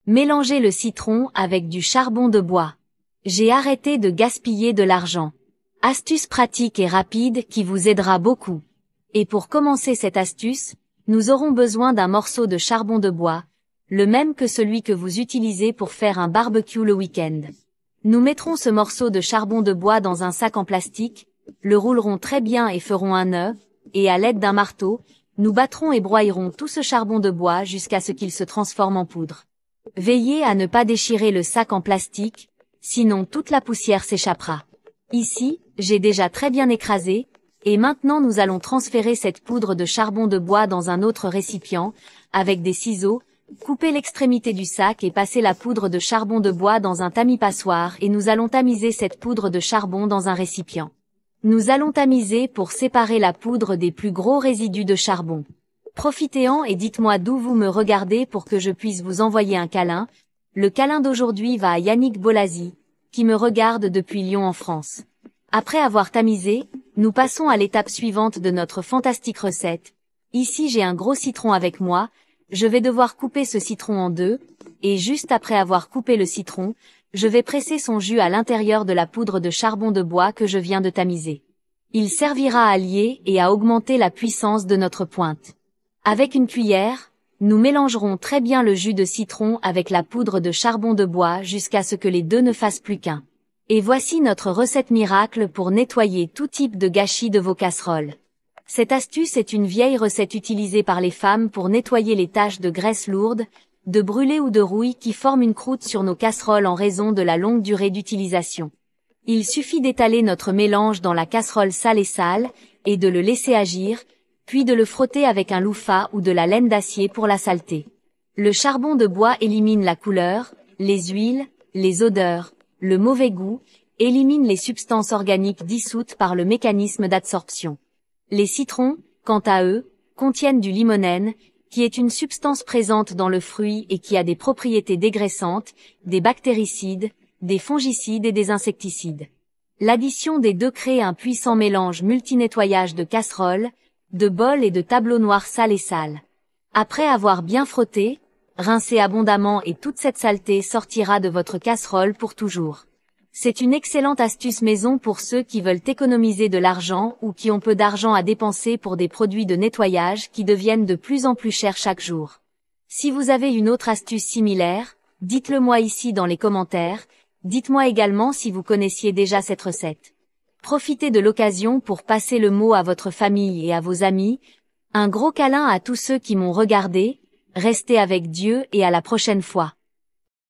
Mélangez le citron avec du charbon de bois. J'ai arrêté de gaspiller de l'argent. Astuce pratique et rapide qui vous aidera beaucoup. Et pour commencer cette astuce, nous aurons besoin d'un morceau de charbon de bois, le même que celui que vous utilisez pour faire un barbecue le week-end. Nous mettrons ce morceau de charbon de bois dans un sac en plastique, le roulerons très bien et ferons un nœud, et à l'aide d'un marteau, nous battrons et broyerons tout ce charbon de bois jusqu'à ce qu'il se transforme en poudre. Veillez à ne pas déchirer le sac en plastique, sinon toute la poussière s'échappera. Ici, j'ai déjà très bien écrasé, et maintenant nous allons transférer cette poudre de charbon de bois dans un autre récipient, avec des ciseaux, couper l'extrémité du sac et passer la poudre de charbon de bois dans un tamis-passoire et nous allons tamiser cette poudre de charbon dans un récipient. Nous allons tamiser pour séparer la poudre des plus gros résidus de charbon. Profitez-en et dites-moi d'où vous me regardez pour que je puisse vous envoyer un câlin. Le câlin d'aujourd'hui va à Yannick Bolasi, qui me regarde depuis Lyon en France. Après avoir tamisé, nous passons à l'étape suivante de notre fantastique recette. Ici j'ai un gros citron avec moi, je vais devoir couper ce citron en deux, et juste après avoir coupé le citron, je vais presser son jus à l'intérieur de la poudre de charbon de bois que je viens de tamiser. Il servira à lier et à augmenter la puissance de notre pointe. Avec une cuillère, nous mélangerons très bien le jus de citron avec la poudre de charbon de bois jusqu'à ce que les deux ne fassent plus qu'un. Et voici notre recette miracle pour nettoyer tout type de gâchis de vos casseroles. Cette astuce est une vieille recette utilisée par les femmes pour nettoyer les taches de graisse lourde, de brûlé ou de rouille qui forment une croûte sur nos casseroles en raison de la longue durée d'utilisation. Il suffit d'étaler notre mélange dans la casserole sale et de le laisser agir, puis de le frotter avec un loofah ou de la laine d'acier pour la saleté. Le charbon de bois élimine la couleur, les huiles, les odeurs, le mauvais goût, élimine les substances organiques dissoutes par le mécanisme d'absorption. Les citrons, quant à eux, contiennent du limonène, qui est une substance présente dans le fruit et qui a des propriétés dégraissantes, des bactéricides, des fongicides et des insecticides. L'addition des deux crée un puissant mélange multinettoyage de casseroles, de bols et de tableaux noirs sales. Après avoir bien frotté, rincez abondamment et toute cette saleté sortira de votre casserole pour toujours. C'est une excellente astuce maison pour ceux qui veulent économiser de l'argent ou qui ont peu d'argent à dépenser pour des produits de nettoyage qui deviennent de plus en plus chers chaque jour. Si vous avez une autre astuce similaire, dites-le moi ici dans les commentaires, dites-moi également si vous connaissiez déjà cette recette. Profitez de l'occasion pour passer le mot à votre famille et à vos amis. Un gros câlin à tous ceux qui m'ont regardé, restez avec Dieu et à la prochaine fois.